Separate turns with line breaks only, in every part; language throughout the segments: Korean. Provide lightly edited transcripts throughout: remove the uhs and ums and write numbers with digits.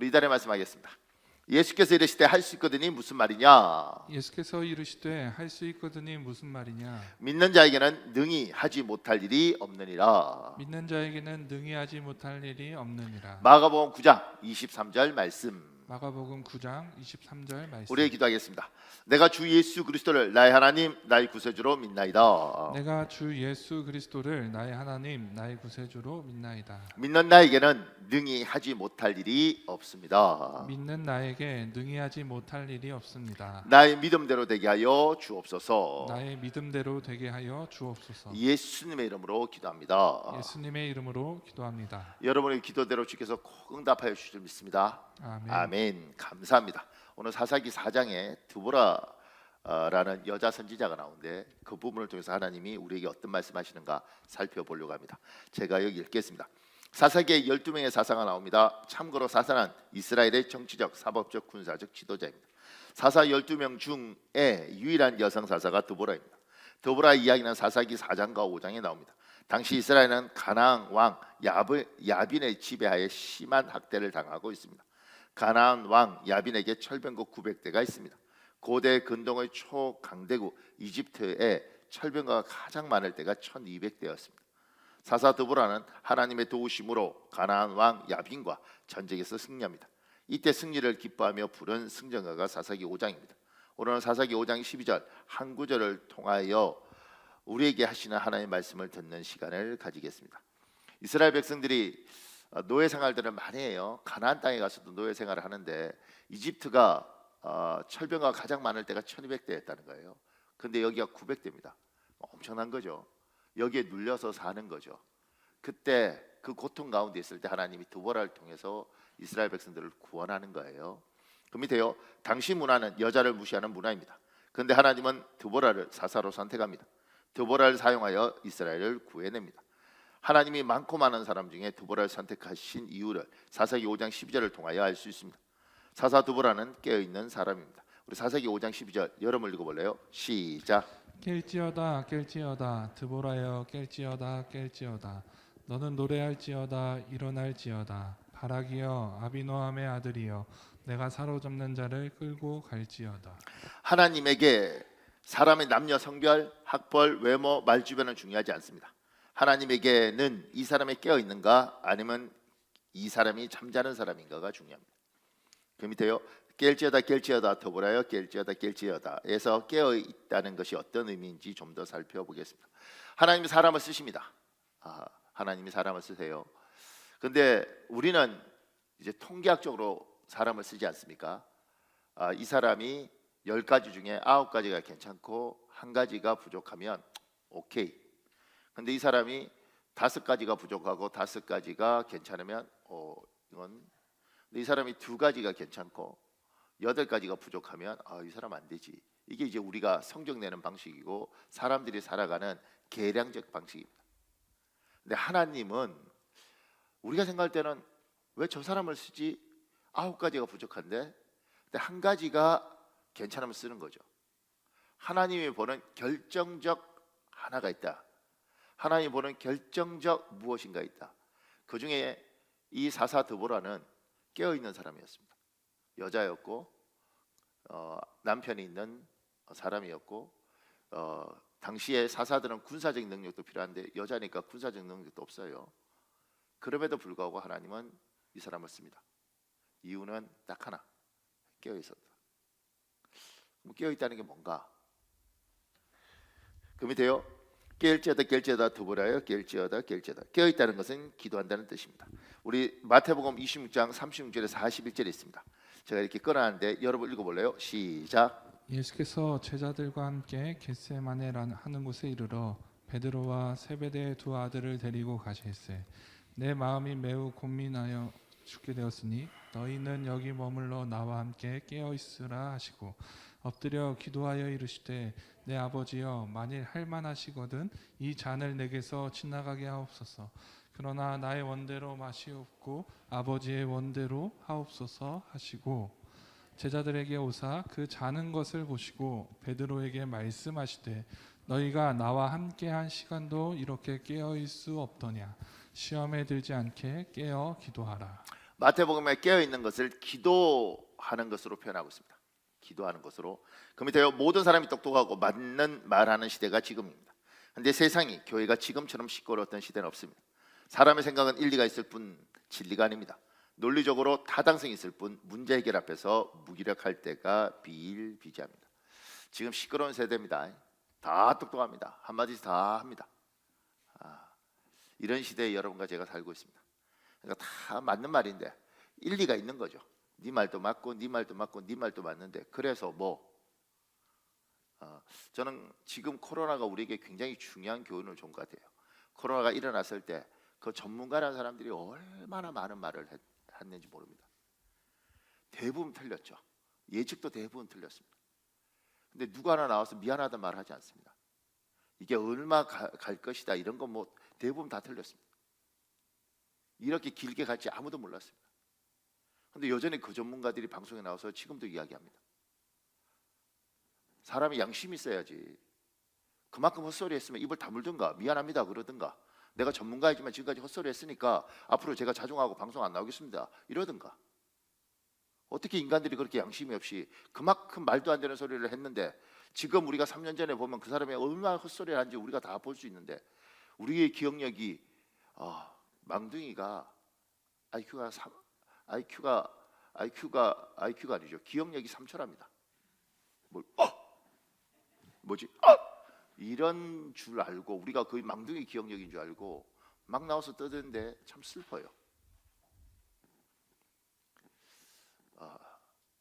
우리 이달에 말씀하겠습니다. 예수께서 이르시되 할 수 있거든이 무슨 말이냐?
예수께서 이르시되 할 수 있거든이 무슨 말이냐?
믿는 자에게는 능히 하지 못할 일이 없느니라.
믿는 자에게는 능히 하지 못할 일이 없느니라.
마가복음 9장 23절 말씀.
마가복음 9장 23절 말씀.
우리 기도하겠습니다. 내가 주 예수 그리스도를 나의 하나님 나의 구세주로 믿나이다.
내가 주 예수 그리스도를 나의 하나님 나의 구세주로 믿나이다.
믿는 나에게는 능히 하지 못할 일이 없습니다.
믿는 나에게 능히 하지 못할 일이 없습니다.
나의 믿음대로 되게 하여 주옵소서.
나의 믿음대로 되게 하여 주옵소서.
예수님의 이름으로 기도합니다.
예수님의 이름으로 기도합니다.
여러분의 기도대로 주께서 꼭 응답하여 주실 줄 믿습니다.
아멘.
아멘. 감사합니다. 오늘 사사기 4장에 드보라라는 여자 선지자가 나오는데 그 부분을 통해서 하나님이 우리에게 어떤 말씀하시는가 살펴보려고 합니다. 제가 여기 읽겠습니다. 사사기에 12명의 사사가 나옵니다. 참고로 사사는 이스라엘의 정치적, 사법적, 군사적 지도자입니다. 사사 12명 중에 유일한 여성 사사가 드보라입니다. 드보라의 이야기는 사사기 4장과 5장에 나옵니다. 당시 이스라엘은 가나안 왕 야빈의 지배하에 심한 학대를 당하고 있습니다. 가나안 왕 야빈에게 철병거 900대가 있습니다. 고대 근동의 초강대국 이집트에 철병거가 가장 많을 때가 1200대였습니다. 사사 드보라는 하나님의 도우심으로 가나안 왕 야빈과 전쟁에서 승리합니다. 이때 승리를 기뻐하며 부른 승전가가 사사기 5장입니다. 오늘은 사사기 5장 12절 한 구절을 통하여 우리에게 하시는 하나님의 말씀을 듣는 시간을 가지겠습니다. 이스라엘 백성들이 노예 생활들을 많이 해요. 가나안 땅에 가서도 노예 생활을 하는데 이집트가 철병가가 가장 많을 때가 1200대였다는 거예요. 근데 여기가 900대입니다. 엄청난 거죠. 여기에 눌려서 사는 거죠. 그때 그 고통 가운데 있을 때 하나님이 드보라를 통해서 이스라엘 백성들을 구원하는 거예요. 그 밑에요. 당시 문화는 여자를 무시하는 문화입니다. 그런데 하나님은 드보라를 사사로 선택합니다. 드보라를 사용하여 이스라엘을 구해냅니다. 하나님이 많고 많은 사람 중에 드보라를 선택하신 이유를 사사기 5장 12절을 통하여 알 수 있습니다. 사사 드보라는 깨어있는 사람입니다. 우리 사사기 5장 12절 여러분 읽어볼래요? 시작.
깰지어다 깰지어다 드보라여 깰지어다 깰지어다 너는 노래할지어다 일어날지어다 바라기여 아비노함의 아들이여 내가 사로잡는 자를 끌고 갈지어다.
하나님에게 사람의 남녀 성별, 학벌, 외모, 말주변은 중요하지 않습니다. 하나님에게는 이 사람이 깨어있는가 아니면 이 사람이 잠자는 사람인가가 중요합니다. 그 밑에요. 깰지어다 깰지어다 드보라여 깰지어다 깰지어다에서 깨어있다는 것이 어떤 의미인지 좀 더 살펴보겠습니다. 하나님이 사람을 쓰십니다. 하나님이 사람을 쓰세요. 근데 우리는 이제 통계학적으로 사람을 쓰지 않습니까? 이 사람이 10가지 중에 9가지가 괜찮고 1가지가 부족하면 오케이. 근데 이 사람이 5가지가 부족하고 5가지가 괜찮으면 이건. 근데 이 사람이 2가지가 괜찮고 8가지가 부족하면 이 사람 안 되지. 이게 이제 우리가 성적 내는 방식이고 사람들이 살아가는 계량적 방식입니다. 근데 하나님은 우리가 생각할 때는 왜 저 사람을 쓰지? 9가지가 부족한데 근데 1가지가 괜찮으면 쓰는 거죠. 하나님이 보는 결정적 하나가 있다. 하나님이 보는 결정적 무엇인가 있다. 그 중에 이 사사 드보라는 깨어있는 사람이었습니다. 여자였고 남편이 있는 사람이었고 당시에 사사들은 군사적 능력도 필요한데 여자니까 군사적 능력도 없어요. 그럼에도 불구하고 하나님은 이 사람을 씁니다. 이유는 딱 하나, 깨어있었다. 깨어있다는 게 뭔가? 그 밑에요. 깰지어다 드보라여 깰지어다 깨어있다는 것은 기도한다는 뜻입니다. 우리 마태복음 26장 36절에서 41절에 있습니다. 제가 이렇게 꺼놨는데 여러분 읽어볼래요? 시작.
예수께서 제자들과 함께 겟세마네라는 하는 곳에 이르러 베드로와 세베대의 2 아들을 데리고 가실세 내 마음이 매우 곤민하여 죽게 되었으니 너희는 여기 머물러 나와 함께 깨어 있으라 하시고 엎드려 기도하여 이르시되 내 아버지여 만일 할만하시거든 이 잔을 내게서 지나가게 하옵소서. 그러나 나의 원대로 마시옵고 아버지의 원대로 하옵소서 하시고 제자들에게 오사 그 자는 것을 보시고 베드로에게 말씀하시되 너희가 나와 함께한 시간도 이렇게 깨어있을 수 없더냐. 시험에 들지 않게 깨어 기도하라.
마태복음에 깨어 있는 것을 기도하는 것으로 표현하고 있습니다. 기도하는 것으로. 그 밑에요. 모든 사람이 똑똑하고 맞는 말하는 시대가 지금입니다. 근데 세상이 교회가 지금처럼 시끄러웠던 시대는 없습니다. 사람의 생각은 일리가 있을 뿐 진리가 아닙니다. 논리적으로 타당성이 있을 뿐 문제 해결 앞에서 무기력할 때가 비일비재합니다. 지금 시끄러운 세대입니다. 다 똑똑합니다. 한마디씩 다 합니다. 이런 시대에 여러분과 제가 살고 있습니다. 그러니까 다 맞는 말인데 일리가 있는 거죠. 네 말도 맞고 네 말도 맞고 네 말도 맞는데 그래서 저는 지금 코로나가 우리에게 굉장히 중요한 교훈을 준 것 같아요. 코로나가 일어났을 때 그 전문가라는 사람들이 얼마나 많은 말을 했는지 모릅니다. 대부분 틀렸죠. 예측도 대부분 틀렸습니다. 근데 누가 하나 나와서 미안하다는 말 하지 않습니다. 이게 얼마 갈 것이다 이런 거 대부분 다 틀렸습니다. 이렇게 길게 갈지 아무도 몰랐습니다. 근데 여전히 그 전문가들이 방송에 나와서 지금도 이야기합니다. 사람이 양심이 있어야지. 그만큼 헛소리 했으면 입을 다물든가 미안합니다 그러든가 내가 전문가이지만 지금까지 헛소리 했으니까 앞으로 제가 자중하고 방송 안 나오겠습니다 이러든가. 어떻게 인간들이 그렇게 양심이 없이 그만큼 말도 안 되는 소리를 했는데 지금 우리가 3년 전에 보면 그 사람이 얼마나 헛소리를 하는지 우리가 다 볼 수 있는데 우리의 기억력이 망둥이가 IQ가 아니죠. 기억력이 3초랍니다. 뭐지? 이런 줄 알고 우리가 거의 망둥이 기억력인 줄 알고 막 나와서 떠드는데 참 슬퍼요.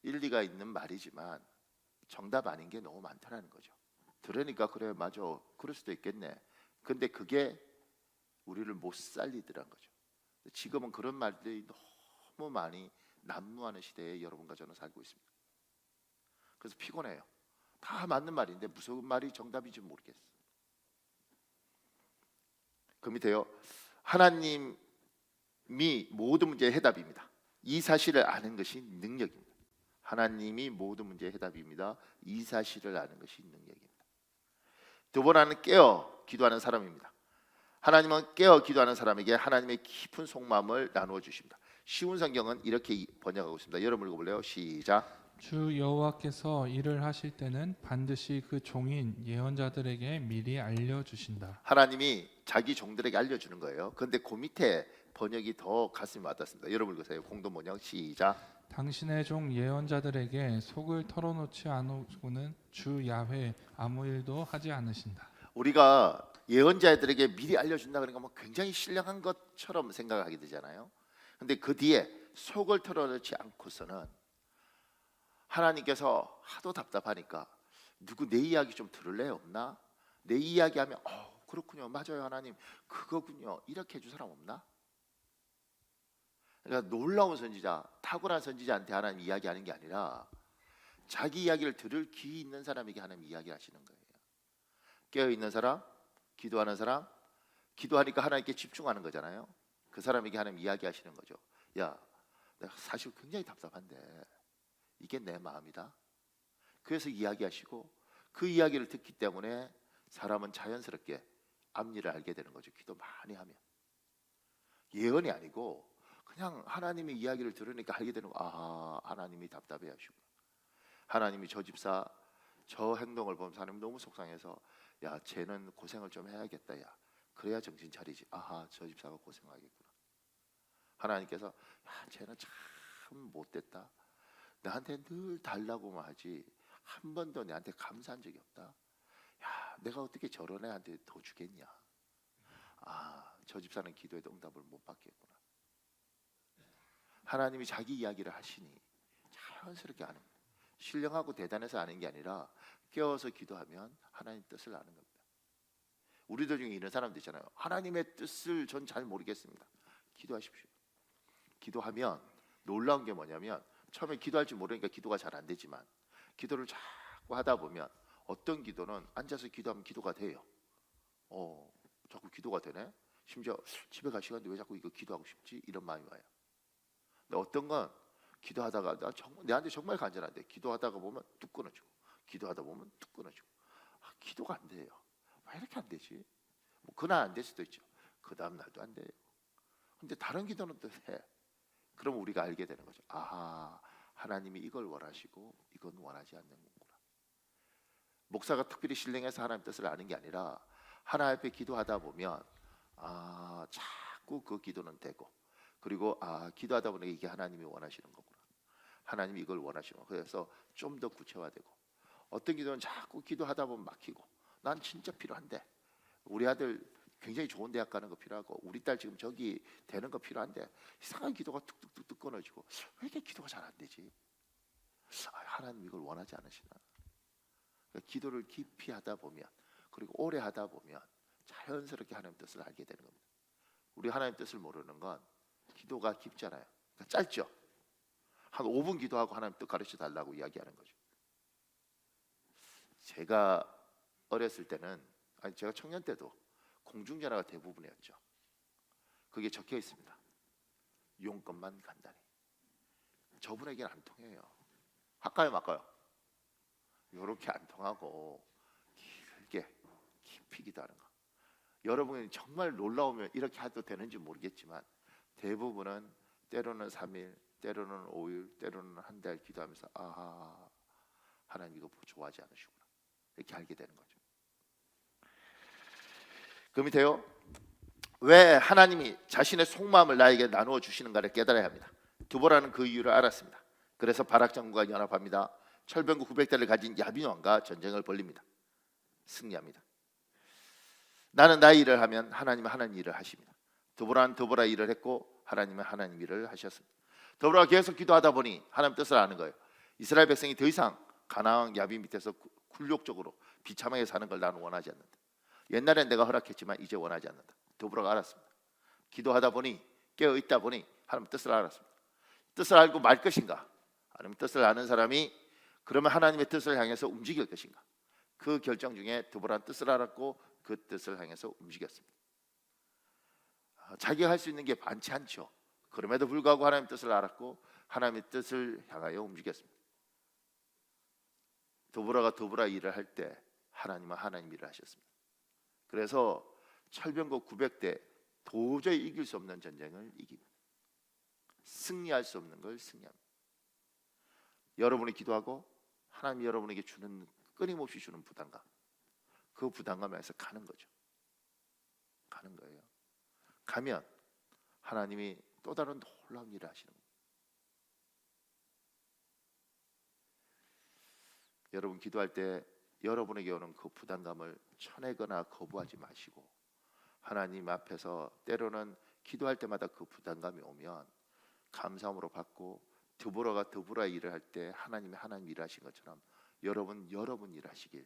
일리가 있는 말이지만 정답 아닌 게 너무 많다는 거죠. 들으니까 그래 맞아 그럴 수도 있겠네. 근데 그게 우리를 못 살리더란 거죠. 지금은 그런 말들이 너무 많이 난무하는 시대에 여러분과 저는 살고 있습니다. 그래서 피곤해요. 다 맞는 말인데 무슨 말이 정답인지 모르겠어요. 그 밑에요. 하나님이 모든 문제의 해답입니다. 이 사실을 아는 것이 능력입니다. 하나님이 모든 문제의 해답입니다. 이 사실을 아는 것이 능력입니다. 두 번째는 깨어 기도하는 사람입니다. 하나님은 깨어 기도하는 사람에게 하나님의 깊은 속마음을 나누어 주십니다. 쉬운 성경은 이렇게 번역하고 있습니다. 여러분 읽어볼래요? 시작.
주 여호와께서 일을 하실 때는 반드시 그 종인 예언자들에게 미리 알려주신다.
하나님이 자기 종들에게 알려주는 거예요. 그런데 그 밑에 번역이 더 가슴이 와닿습니다. 여러분 읽으세요. 공동 번역 시작.
당신의 종 예언자들에게 속을 털어놓지 않고는 주 야훼 아무 일도 하지 않으신다.
우리가 예언자들에게 미리 알려준다 그러니까 굉장히 신령한 것처럼 생각하게 되잖아요. 근데 그 뒤에 속을 털어놓지 않고서는 하나님께서 하도 답답하니까 누구 내 이야기 좀 들을래요? 없나? 내 이야기하면 그렇군요. 맞아요 하나님 그거군요. 이렇게 해줄 사람 없나? 그러니까 놀라운 선지자, 탁월한 선지자한테 하나님 이야기하는 게 아니라 자기 이야기를 들을 귀 있는 사람에게 하나님 이야기하시는 거예요. 깨어있는 사람, 기도하는 사람, 기도하니까 하나님께 집중하는 거잖아요. 그 사람에게 하나님 이야기하시는 거죠. 야, 내가 사실 굉장히 답답한데 이게 내 마음이다. 그래서 이야기하시고 그 이야기를 듣기 때문에 사람은 자연스럽게 앞일을 알게 되는 거죠. 기도 많이 하면. 예언이 아니고 그냥 하나님의 이야기를 들으니까 알게 되는 거. 하나님이 답답해 하시구나. 하나님이 저 집사 저 행동을 보면서 하나님 너무 속상해서 야 쟤는 고생을 좀 해야겠다. 야 그래야 정신 차리지. 저 집사가 고생하겠구나. 하나님께서 야 쟤는 참 못됐다. 나한테 늘 달라고만 하지 한 번도 내한테 감사한 적이 없다. 야 내가 어떻게 저런 애한테 더 주겠냐. 저 집사는 기도에도 응답을 못 받겠구나. 하나님이 자기 이야기를 하시니 자연스럽게 아는 거예요. 신령하고 대단해서 아는 게 아니라 깨어서 기도하면 하나님 뜻을 아는 겁니다. 우리들 중에 이런 사람들 있잖아요. 하나님의 뜻을 전 잘 모르겠습니다. 기도하십시오. 기도하면 놀라운 게 뭐냐면 처음에 기도할 줄 모르니까 기도가 잘 안 되지만 기도를 자꾸 하다 보면 어떤 기도는 앉아서 기도하면 기도가 돼요. 자꾸 기도가 되네. 심지어 집에 갈 시간인데 왜 자꾸 이거 기도하고 싶지? 이런 마음이 와요. 근데 어떤 건 기도하다가 내한테 정말 간절한데 기도하다가 보면 뚝 끊어지고 기도하다 보면 뚝 끊어지고 기도가 안 돼요. 왜 이렇게 안 되지? 그날 안 될 수도 있죠. 그 다음 날도 안 돼요. 근데 다른 기도는 또 해. 그럼 우리가 알게 되는 거죠. 아하, 하나님이 이걸 원하시고 이건 원하지 않는 거구나. 목사가 특별히 신령해서 하나님 뜻을 아는 게 아니라 하나님 앞에 기도하다 보면 자꾸 그 기도는 되고, 그리고 기도하다 보니 이게 하나님이 원하시는 거구나. 하나님이 이걸 원하시는 거. 그래서 좀 더 구체화되고, 어떤 기도는 자꾸 기도하다 보면 막히고, 난 진짜 필요한데, 우리 아들 굉장히 좋은 대학 가는 거 필요하고, 우리 딸 지금 저기 되는 거 필요한데, 이상한 기도가 뚝뚝뚝뚝 끊어지고, 왜 이렇게 기도가 잘 안 되지? 하나님 이걸 원하지 않으시나? 그러니까 기도를 깊이 하다 보면, 그리고 오래 하다 보면 자연스럽게 하나님 뜻을 알게 되는 겁니다. 우리 하나님 뜻을 모르는 건 기도가 깊잖아요. 그러니까 짧죠. 한 5분 기도하고 하나님 뜻 가르쳐 달라고 이야기하는 거죠. 제가 어렸을 때는, 제가 청년 때도 공중전화가 대부분이었죠. 그게 적혀 있습니다. 용건만 간단히. 저분에게는 안 통해요. 할까요 말까요? 이렇게 안 통하고 길게 깊이 기도하는 거. 여러분이 정말 놀라우면 이렇게 해도 되는지 모르겠지만, 대부분은 때로는 3일, 때로는 5일, 때로는 한 달 기도하면서 하나님 이거 좋아하지 않으시구나, 이렇게 알게 되는 거죠. 그 밑에요, 왜 하나님이 자신의 속마음을 나에게 나누어 주시는가를 깨달아야 합니다. 두보라는 그 이유를 알았습니다. 그래서 바락 장군과 연합합니다. 철병구 900대를 가진 야빈 왕과 전쟁을 벌립니다. 승리합니다. 나는 나의 일을 하면 하나님은 하나님 일을 하십니다. 두보라는 두보라 일을 했고, 하나님은 하나님 일을 하셨습니다. 두보라가 계속 기도하다 보니 하나님 뜻을 아는 거예요. 이스라엘 백성이 더 이상 가나안 야빈 밑에서 굴욕적으로 비참하게 사는 걸 나는 원하지 않는다. 옛날엔 내가 허락했지만 이제 원하지 않는다. 두보라가 알았습니다. 기도하다 보니, 깨어 있다 보니 하나님 뜻을 알았습니다. 뜻을 알고 말 것인가, 아니면 뜻을 아는 사람이 그러면 하나님의 뜻을 향해서 움직일 것인가. 그 결정 중에 두보라는 뜻을 알았고 그 뜻을 향해서 움직였습니다. 자기가 할 수 있는 게 많지 않죠. 그럼에도 불구하고 하나님의 뜻을 알았고 하나님의 뜻을 향하여 움직였습니다. 두보라가 두보라 일을 할 때 하나님은 하나님 일을 하셨습니다. 그래서 철병거 900대 도저히 이길 수 없는 전쟁을 이깁니다. 승리할 수 없는 걸 승리합니다. 여러분이 기도하고 하나님이 여러분에게 주는, 끊임없이 주는 부담감, 그 부담감에서 가는 거죠. 가는 거예요. 가면 하나님이 또 다른 놀라운 일을 하시는 거예요. 여러분 기도할 때 여러분에게 오는 그 부담감을 쳐내거나 거부하지 마시고, 하나님 앞에서 때로는 기도할 때마다 그 부담감이 오면 감사함으로 받고, 두보라가 두보라 일을 할 때 하나님이 하나님 일하신 것처럼 여러분 일하시길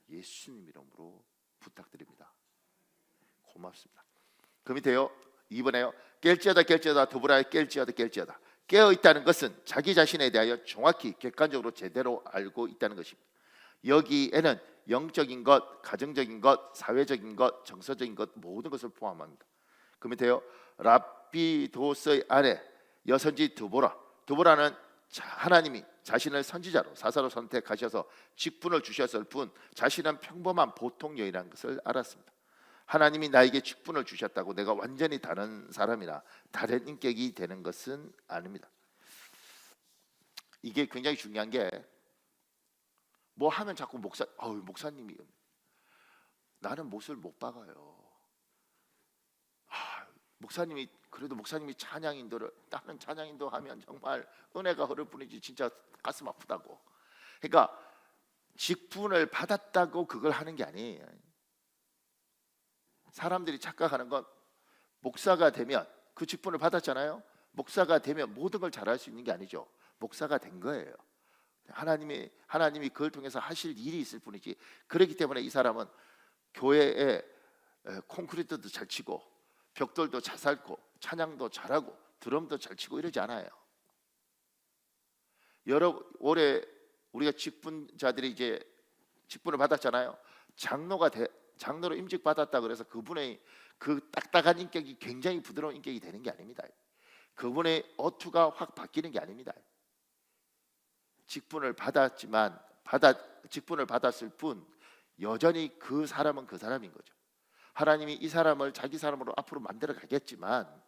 예수님 이름으로 부탁드립니다. 고맙습니다. 그 밑에요, 2번에요, 깰지어다 두보라의 깰지어다. 깨어있다는 것은 자기 자신에 대하여 정확히 객관적으로 제대로 알고 있다는 것입니다. 여기에는 영적인 것, 가정적인 것, 사회적인 것, 정서적인 것, 모든 것을 포함합니다. 그 밑에요, 라피도스의 아내 여선지 두보라는 하나님이 자신을 선지자로, 사사로 선택하셔서 직분을 주셨을 뿐 자신은 평범한 보통 여인이라는 것을 알았습니다. 하나님이 나에게 직분을 주셨다고 내가 완전히 다른 사람이나 다른 인격이 되는 것은 아닙니다. 이게 굉장히 중요한 게, 뭐 하면 자꾸 목사님이, 나는 못을 못 박아요. 목사님이, 그래도 목사님이 찬양인도를, 다른 찬양인도 하면 정말 은혜가 흐를 뿐이지 진짜 가슴 아프다고. 그러니까 직분을 받았다고 그걸 하는 게 아니에요. 사람들이 착각하는 건, 목사가 되면, 그 직분을 받았잖아요. 목사가 되면 모든 걸 잘할 수 있는 게 아니죠. 목사가 된 거예요. 하나님이 그걸 통해서 하실 일이 있을 뿐이지, 그렇기 때문에 이 사람은 교회에 콘크리트도 잘 치고 벽돌도 잘 쌓고 찬양도 잘하고 드럼도 잘 치고 이러지 않아요. 올해 우리가 직분자들이 이제 직분을 받았잖아요. 장로로 임직 받았다 그래서 그분의 그 딱딱한 인격이 굉장히 부드러운 인격이 되는 게 아닙니다. 그분의 어투가 확 바뀌는 게 아닙니다. 직분을 받았을 뿐 여전히 그 사람은 그 사람인 거죠. 하나님이 이 사람을 자기 사람으로 앞으로 만들어 가겠지만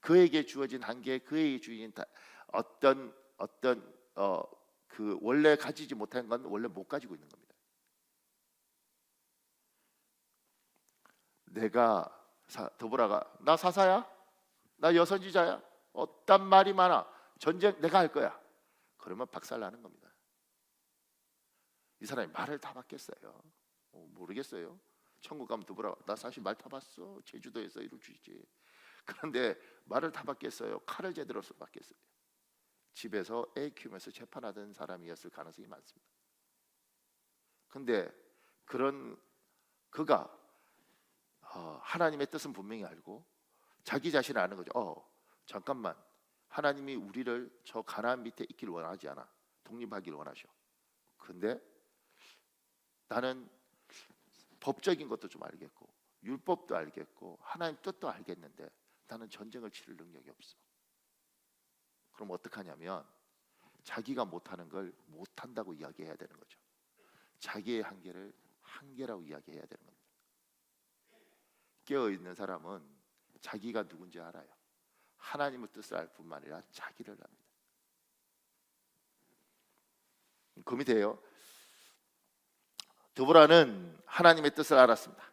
그에게 주어진 한계, 그에게 주어진 어떤 그 원래 가지지 못한 건 원래 못 가지고 있는 겁니다. 드보라가 나 사사야? 나 여선지자야? 어떤 말이 많아? 전쟁 내가 할 거야. 그러면 박살나는 겁니다. 이 사람이 말을 타봤겠어요? 모르겠어요. 천국 가면 드보라 나 사실 말 타봤어. 제주도에서 이룰 수 있지. 그런데 말을 타봤겠어요? 칼을 제대로 써봤겠어요? 집에서 애 키우면서 재판하던 사람이었을 가능성이 많습니다. 근데 그가 하나님의 뜻은 분명히 알고 자기 자신을 아는 거죠. 잠깐만, 하나님이 우리를 저 가나안 밑에 있기를 원하지 않아. 독립하기를 원하셔. 근데 나는 법적인 것도 좀 알겠고 율법도 알겠고 하나님 뜻도 알겠는데 나는 전쟁을 치를 능력이 없어. 그럼 어떡하냐면 자기가 못하는 걸 못한다고 이야기해야 되는 거죠. 자기의 한계를 한계라고 이야기해야 되는 겁니다. 깨어있는 사람은 자기가 누군지 알아요. 하나님의 뜻을 알 뿐만 아니라 자기를 압니다. 그 밑에요. 드보라는 하나님의 뜻을 알았습니다.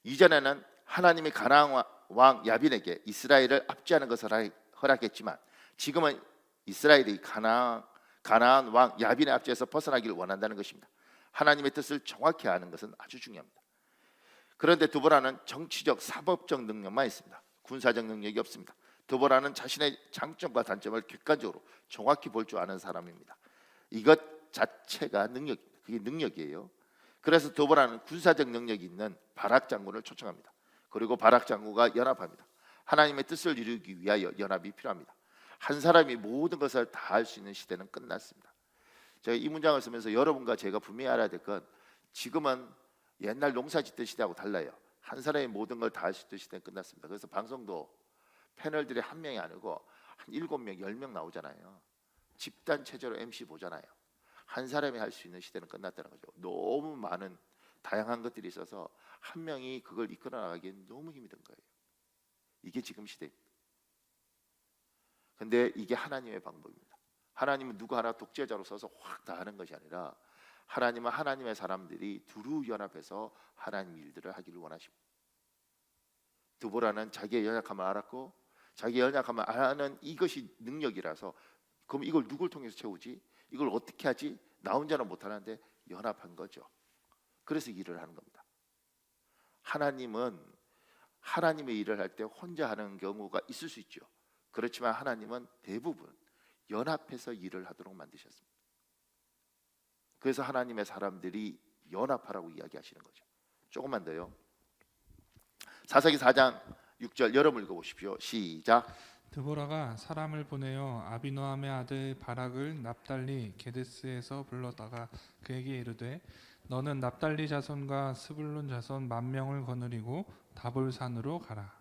이전에는 하나님이 가나안 왕 야빈에게 이스라엘을 압제하는 것을 허락했지만 지금은 이스라엘이 가나안 왕 야빈의 압제에서 벗어나기를 원한다는 것입니다. 하나님의 뜻을 정확히 아는 것은 아주 중요합니다. 그런데 드보라는 정치적, 사법적 능력만 있습니다. 군사적 능력이 없습니다. 드보라는 자신의 장점과 단점을 객관적으로 정확히 볼 줄 아는 사람입니다. 이것 자체가 능력입니다. 그게 능력이에요. 그래서 드보라는 군사적 능력이 있는 바락 장군을 초청합니다. 그리고 바락 장군과 연합합니다. 하나님의 뜻을 이루기 위하여 연합이 필요합니다. 한 사람이 모든 것을 다 할 수 있는 시대는 끝났습니다. 제가 이 문장을 쓰면서 여러분과 제가 분명히 알아야 될 건 지금은 옛날 농사짓던 시대하고 달라요. 한 사람이 모든 걸 다 할 수 있던 시대는 끝났습니다. 그래서 방송도 패널들이 한 명이 아니고 한 7명, 10명 나오잖아요. 집단 체제로 MC 보잖아요. 한 사람이 할 수 있는 시대는 끝났다는 거죠. 너무 많은 다양한 것들이 있어서 한 명이 그걸 이끌어 나가기엔 너무 힘이 든 거예요. 이게 지금 시대입니다. 근데 이게 하나님의 방법입니다. 하나님은 누구 하나 독재자로 서서 확 다 하는 것이 아니라 하나님은 하나님의 사람들이 두루 연합해서 하나님 일들을 하기를 원하십니다. 드보라는 자기의 연약함을 알았고 자기의 연약함을 아는 이것이 능력이라서 그럼 이걸 누굴 통해서 채우지? 이걸 어떻게 하지? 나 혼자는 못하는데 연합한 거죠. 그래서 일을 하는 겁니다. 하나님은 하나님의 일을 할 때 혼자 하는 경우가 있을 수 있죠. 그렇지만 하나님은 대부분 연합해서 일을 하도록 만드셨습니다. 그래서 하나님의 사람들이 연합하라고 이야기하시는 거죠. 조금만 더요. 사사기 4장 6절 여러분 읽어보십시오. 시작.
드보라가 사람을 보내어 아비노함의 아들 바락을 납달리 게데스에서 불러다가 그에게 이르되 너는 납달리 자손과 스불론 자손 10,000명을 거느리고 다볼산으로 가라.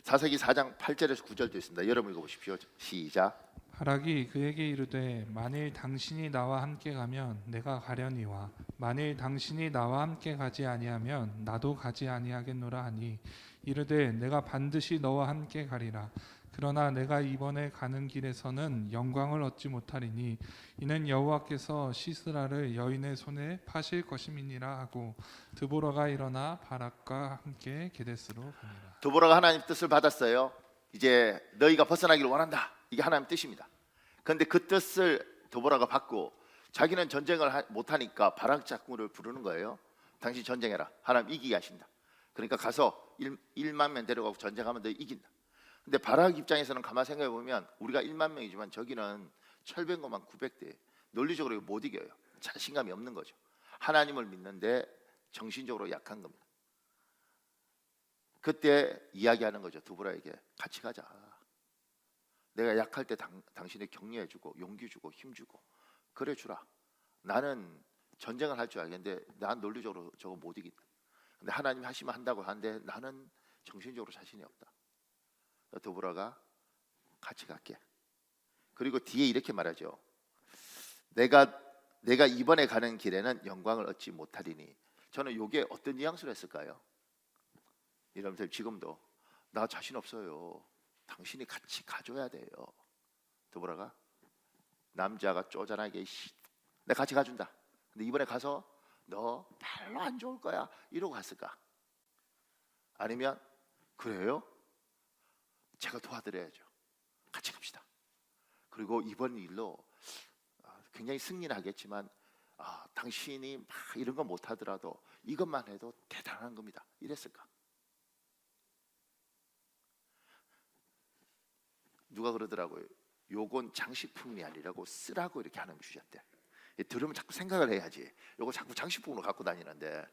사사기 4장 8절에서 9절도 있습니다. 여러분 읽어보십시오. 시작.
바락이 그에게 이르되 만일 당신이 나와 함께 가면 내가 가려니와 만일 당신이 나와 함께 가지 아니하면 나도 가지 아니하겠노라 하니 이르되 내가 반드시 너와 함께 가리라. 그러나 내가 이번에 가는 길에서는 영광을 얻지 못하리니 이는 여호와께서 시스라를 여인의 손에 파실 것임이니라 하고 드보라가 일어나 바락과 함께 게데스로 가니라.
드보라가 하나님 뜻을 받았어요. 이제 너희가 벗어나기를 원한다. 이게 하나님 뜻입니다. 그런데 그 뜻을 드보라가 받고 자기는 전쟁을 못하니까 바락 장군을 부르는 거예요. 당신 전쟁해라. 하나님 이기게 하신다. 그러니까 가서 1만 명 데려가고 전쟁하면 너 이긴다. 근데 바락 입장에서는 가만 생각해 보면 우리가 1만 명이지만 저기는 철병거만 900대. 논리적으로 못 이겨요. 자신감이 없는 거죠. 하나님을 믿는데 정신적으로 약한 겁니다. 그때 이야기하는 거죠. 드보라에게 같이 가자. 내가 약할 때 당신을 격려해주고 용기 주고 힘 주고 그래 주라. 나는 전쟁을 할 줄 알겠는데 난 논리적으로 저거 못 이긴다. 근데 하나님이 하시면 한다고 하는데 나는 정신적으로 자신이 없다. 드보라가 같이 갈게. 그리고 뒤에 이렇게 말하죠. 내가 이번에 가는 길에는 영광을 얻지 못하리니. 저는 이게 어떤 뉘앙스로 했을까요? 여러분들 지금도 나 자신 없어요. 당신이 같이 가줘야 돼요. 드보라가 남자가 쪼잔하게 내가 같이 가준다. 근데 이번에 가서 너 별로 안 좋을 거야 이러고 갔을까? 아니면 그래요? 제가 도와드려야죠. 같이 갑시다. 그리고 이번 일로 굉장히 승리는 하겠지만 당신이 막 이런 거 못하더라도 이것만 해도 대단한 겁니다. 이랬을까? 누가 그러더라고요. 요건 장식품이 아니라고 쓰라고 이렇게 하나님 주셨대. 들으면 자꾸 생각을 해야지. 요거 자꾸 장식품으로 갖고 다니는데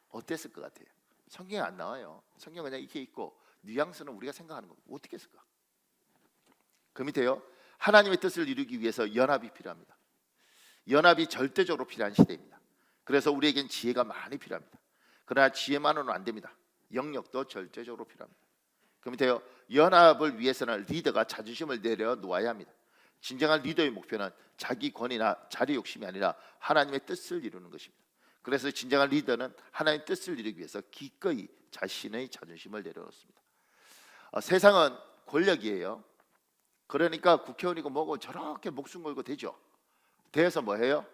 어땠을 것 같아요? 성경에 안 나와요. 성경 그냥 이렇게 있고 뉘앙스는 우리가 생각하는 거 어떻게 했을까? 그 밑에요. 하나님의 뜻을 이루기 위해서 연합이 필요합니다. 연합이 절대적으로 필요한 시대입니다. 그래서 우리에겐 지혜가 많이 필요합니다. 그러나 지혜만으로는 안 됩니다. 영역도 절대적으로 필요합니다. 그 밑에요. 연합을 위해서는 리더가 자존심을 내려놓아야 합니다. 진정한 리더의 목표는 자기 권위나 자리 욕심이 아니라 하나님의 뜻을 이루는 것입니다. 그래서 진정한 리더는 하나님의 뜻을 이루기 위해서 기꺼이 자신의 자존심을 내려놓습니다. 세상은 권력이에요. 그러니까 국회의원이고 뭐고 저렇게 목숨 걸고 되죠. 되어서 뭐 해요?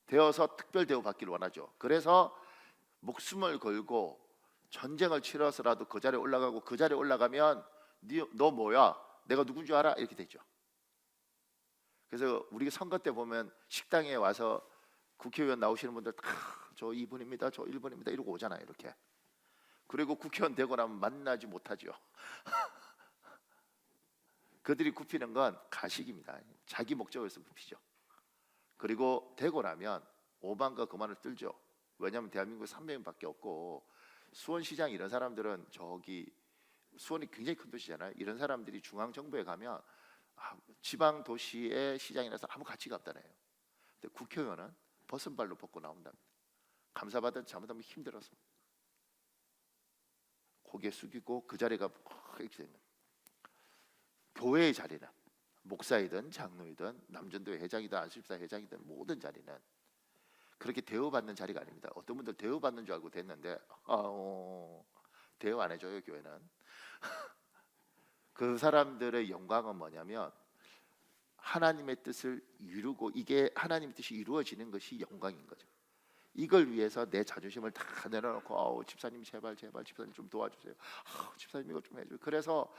되어서 특별 대우 받기를 원하죠. 그래서 목숨을 걸고 전쟁을 치러서라도 그 자리에 올라가고 그 자리에 올라가면 너 뭐야? 내가 누군 줄 알아? 이렇게 되죠. 그래서 우리가 선거 때 보면 식당에 와서 국회의원 나오시는 분들 저 2분입니다. 저 1분입니다. 이러고 오잖아요. 이렇게. 그리고 국회의원 되고 나면 만나지 못하죠. 그들이 굽히는 건 가식입니다. 자기 목적에서 굽히죠. 그리고 되고 나면 오만과 거만을 떨죠. 왜냐하면 대한민국에 300명밖에 없고 수원시장 이런 사람들은 수원이 굉장히 큰 도시잖아요. 이런 사람들이 중앙정부에 가면 지방 도시의 시장이라서 아무 가치가 없다네요. 근데 국회의원은 벗은 발로 벗고 나온답니다. 감사받은 잘못하면 힘들어서 고개 숙이고 그 자리가 이렇게 됩니다. 교회의 자리는 목사이든 장로이든 남전도회 회장이든 안수집사 회장이든 모든 자리는 그렇게 대우받는 자리가 아닙니다. 어떤 분들 대우받는 줄 알고 됐는데 대우 안 해줘요. 교회는. 그 사람들의 영광은 뭐냐면 하나님의 뜻을 이루고 이게 하나님의 뜻이 이루어지는 것이 영광인 거죠. 이걸 위해서 내 자존심을 다 내려놓고 집사님 제발 집사님 좀 도와주세요. 집사님 이거 좀 해줘요. 그래서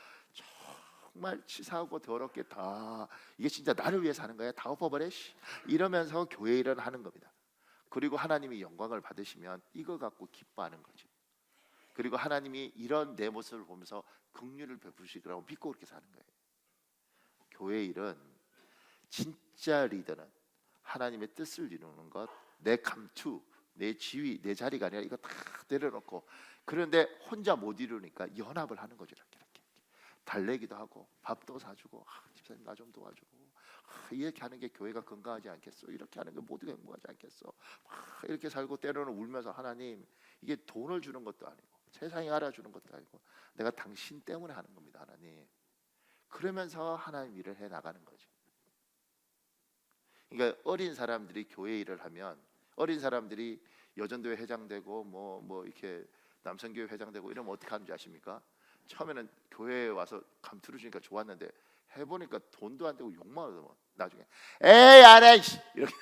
정말 치사하고 더럽게 다 이게 진짜 나를 위해서 하는 거야. 다 엎어버려 이러면서 교회 일을 하는 겁니다. 그리고 하나님이 영광을 받으시면 이거 갖고 기뻐하는 거죠. 그리고 하나님이 이런 내 모습을 보면서 긍휼을 베푸시라고 믿고 그렇게 사는 거예요. 교회 일은 진짜 리더는 하나님의 뜻을 이루는 것, 내 감투, 내 지위, 내 자리가 아니라 이거 다 내려놓고 그런데 혼자 못 이루니까 연합을 하는 거죠. 이렇게 달래기도 하고 밥도 사주고 집사님 나 좀 도와줘. 이렇게 하는 게 교회가 건강하지 않겠어? 이렇게 하는 게 모두가 행복하지 않겠어? 이렇게 살고 때로는 울면서 하나님 이게 돈을 주는 것도 아니고 세상이 알아주는 것도 아니고 내가 당신 때문에 하는 겁니다. 하나님. 그러면서 하나님 일을 해 나가는 거죠. 그러니까 어린 사람들이 교회 일을 하면 어린 사람들이 여전도회 회장 되고 뭐 이렇게 남성교회 회장 되고 이러면 어떻게 하는지 아십니까? 처음에는 교회에 와서 감투를 주니까 좋았는데 해보니까 돈도 안 되고 욕만 하더만 나중에 에이 안 해 이렇게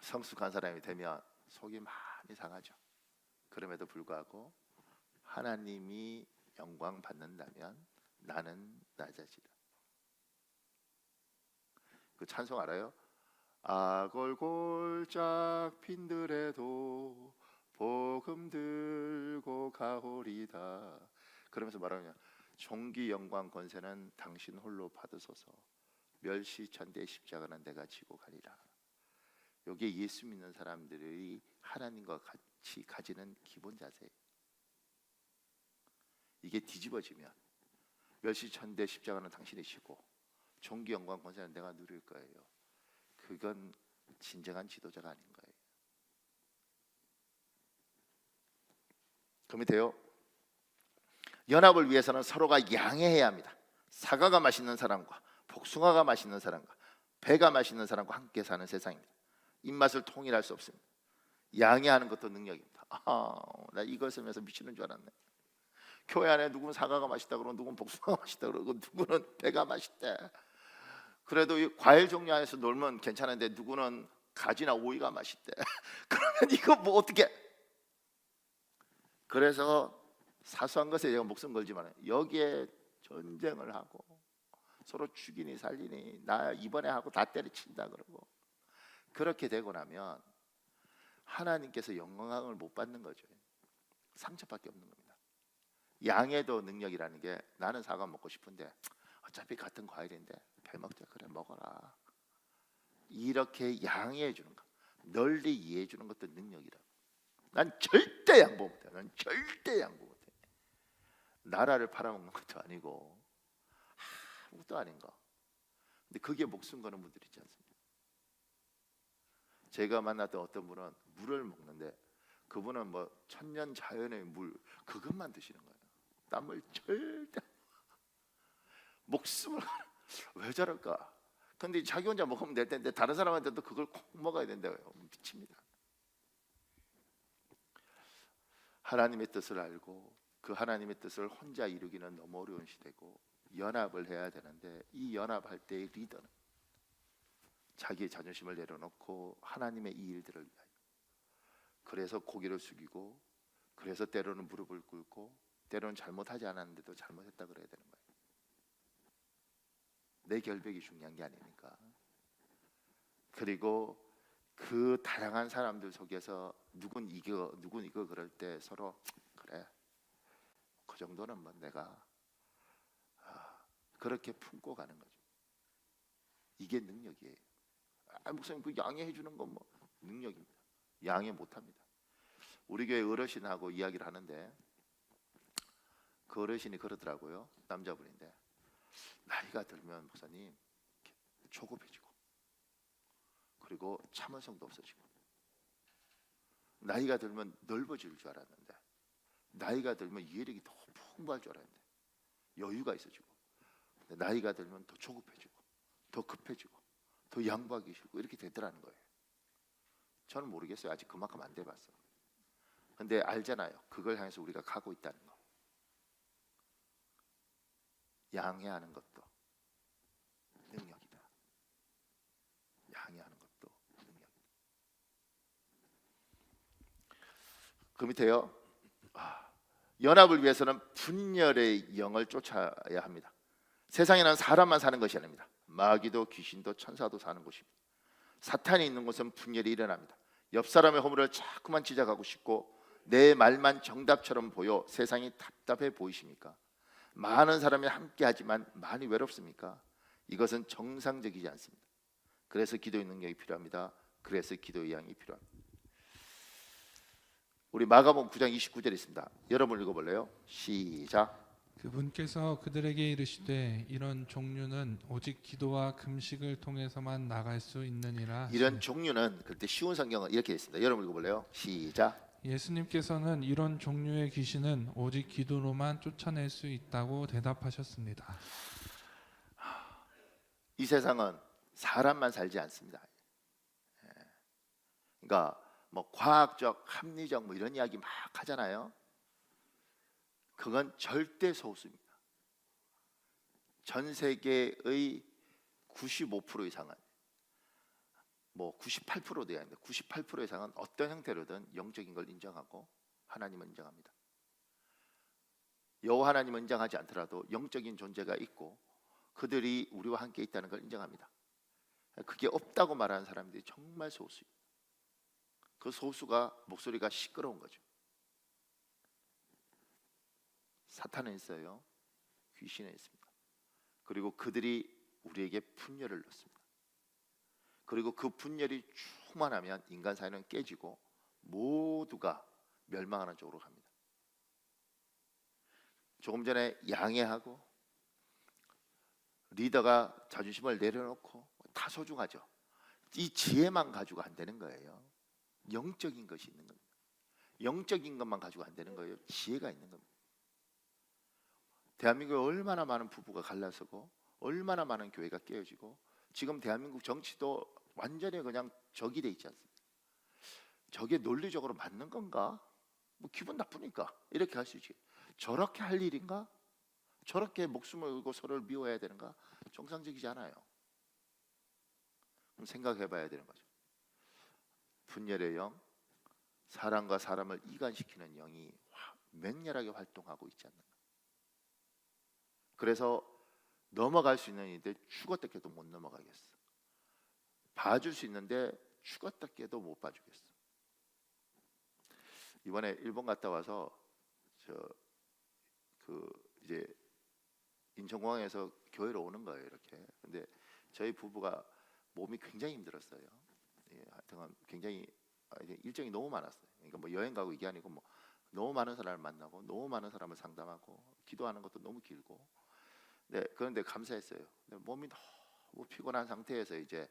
성숙한 사람이 되면 속이 많이 상하죠. 그럼에도 불구하고 하나님이 영광 받는다면 나는 낮아지라. 그 찬송 알아요? 아골골짝 빈들에도 복음 들고 가오리다. 그러면서 말하냐? 종기 영광 권세는 당신 홀로 받으소서. 멸시 천대 십자가는 내가 지고 가리라. 여기에 예수 믿는 사람들이 하나님과 같이 가지는 기본 자세. 이게 뒤집어지면 멸시 천대 십자가는 당신이 지고 종기 영광 권세는 내가 누릴 거예요. 그건 진정한 지도자가 아닌 거예요. 그 밑에요. 연합을 위해서는 서로가 양해해야 합니다. 사과가 맛있는 사람과 복숭아가 맛있는 사람과 배가 맛있는 사람과 함께 사는 세상입니다. 입맛을 통일할 수 없습니다. 양해하는 것도 능력입니다. 나 이걸 쓰면서 미치는 줄 알았네. 교회 안에 누구는 사과가 맛있다 그러고 누구는 복숭아가 맛있다 그러고 누구는 배가 맛있대. 그래도 이 과일 종류 안에서 놀면 괜찮은데 누구는 가지나 오이가 맛있대. 그러면 이거 뭐 어떻게? 그래서 사소한 것에 제가 목숨 걸지만 여기에 전쟁을 하고 서로 죽이니 살리니 나 이번에 하고 다 때려친다 그러고 그렇게 되고 나면 하나님께서 영광을 못 받는 거죠. 상처밖에 없는 겁니다. 양해도 능력이라는 게 나는 사과 먹고 싶은데 어차피 같은 과일인데 배 먹자. 그래 먹어라. 이렇게 양해해 주는 거, 널리 이해해 주는 것도 능력이라. 난 절대 양보 못해. 난 절대 양보 못해. 나라를 팔아먹는 것도 아니고 아무것도 아닌 거. 근데 그게 목숨 거는 분들이 있지 않습니까? 제가 만났던 어떤 분은 물을 먹는데 그분은 뭐 천년 자연의 물 그것만 드시는 거예요. 땀을 절대 목숨을 왜 저럴까? 근데 자기 혼자 먹으면 될 텐데 다른 사람한테도 그걸 꼭 먹어야 된다고요. 미칩니다. 하나님의 뜻을 알고 그 하나님의 뜻을 혼자 이루기는 너무 어려운 시대고 연합을 해야 되는데 이 연합할 때의 리더는 자기의 자존심을 내려놓고 하나님의 이 일들을 위하여 그래서 고개를 숙이고 그래서 때로는 무릎을 꿇고 때로는 잘못하지 않았는데도 잘못했다 그래야 되는 거예요. 내 결백이 중요한 게 아니니까. 그리고 그 다양한 사람들 속에서 누군 이거 그럴 때 서로 그래 그 정도는 뭐 내가 그렇게 품고 가는 거죠. 이게 능력이에요. 목사님 그 양해해 주는 건 뭐 능력입니다. 양해 못합니다. 우리 교회 어르신하고 이야기를 하는데 그 어르신이 그러더라고요. 남자분인데 나이가 들면 목사님 조급해지고 그리고 참을성도 없어지고 나이가 들면 넓어질 줄 알았는데 나이가 들면 이해력이 더 풍부할 줄 알았는데 여유가 있어지고 나이가 들면 더 조급해지고 더 급해지고 더 양보하기 싫고 이렇게 되더라는 거예요. 저는 모르겠어요. 아직 그만큼 안 돼봤어. 근데 알잖아요. 그걸 향해서 우리가 가고 있다는 거. 양해하는 것도 능력이다. 양해하는 것도 능력이다. 그 밑에요. 연합을 위해서는 분열의 영을 쫓아야 합니다. 세상에는 사람만 사는 것이 아닙니다. 마귀도 귀신도 천사도 사는 곳입니다. 사탄이 있는 곳은 분열이 일어납니다. 옆 사람의 허물을 자꾸만 지적하고 싶고 내 말만 정답처럼 보여 세상이 답답해 보이십니까? 많은 사람이 함께하지만 많이 외롭습니까? 이것은 정상적이지 않습니다. 그래서 기도의 능력이 필요합니다. 그래서 기도의 양이 필요합니다. 우리 마가복음 9장 29절에 있습니다. 여러분 읽어볼래요? 시작.
그분께서 그들에게 이르시되 이런 종류는 오직 기도와 금식을 통해서만 나갈 수 있느니라.
이런 종류는 그때 쉬운 성경은 이렇게 있습니다. 여러분 읽어볼래요? 시작.
예수님께서는 이런 종류의 귀신은 오직 기도로만 쫓아낼 수 있다고 대답하셨습니다.
이 세상은 사람만 살지 않습니다. 그러니까 뭐 과학적, 합리적 뭐 이런 이야기 막 하잖아요. 그건 절대 소수입니다. 전 세계의 95% 이상은 뭐 98% 돼야 하는데 98% 이상은 어떤 형태로든 영적인 걸 인정하고 하나님을 인정합니다. 여호와 하나님을 인정하지 않더라도 영적인 존재가 있고 그들이 우리와 함께 있다는 걸 인정합니다. 그게 없다고 말하는 사람들이 정말 소수입니다. 그 소수가 목소리가 시끄러운 거죠. 사탄은 있어요. 귀신은 있습니다. 그리고 그들이 우리에게 분열을 넣습니다. 그리고 그 분열이 충만하면 인간 사회는 깨지고 모두가 멸망하는 쪽으로 갑니다. 조금 전에 양해하고 리더가 자존심을 내려놓고 다 소중하죠. 이 지혜만 가지고 안 되는 거예요. 영적인 것이 있는 겁니다. 영적인 것만 가지고 안 되는 거예요. 지혜가 있는 겁니다. 대한민국에 얼마나 많은 부부가 갈라서고 얼마나 많은 교회가 깨어지고 지금 대한민국 정치도 완전히 그냥 적이 돼 있지 않습니까? 저게 논리적으로 맞는 건가? 뭐 기분 나쁘니까 이렇게 할 수 있지. 저렇게 할 일인가? 저렇게 목숨을 걸고 서로를 미워해야 되는가? 정상적이지 않아요. 그럼 생각해 봐야 되는 거죠. 분열의 영, 사람과 사람을 이간시키는 영이 맹렬하게 활동하고 있지 않는가. 그래서 넘어갈 수 있는 일인데 죽었다 깨도 못 넘어가겠어. 봐줄 수 있는데 죽었다 깨도 못 봐주겠어. 이번에 일본 갔다 와서 이제 인천공항에서 교회로 오는 거예요. 이렇게. 근데 저희 부부가 몸이 굉장히 힘들었어요. 하여튼 굉장히 일정이 너무 많았어요. 그러니까 뭐 여행 가고 이게 아니고 뭐 너무 많은 사람을 만나고 너무 많은 사람을 상담하고 기도하는 것도 너무 길고. 네, 그런데 감사했어요. 근데 몸이 너무 피곤한 상태에서 이제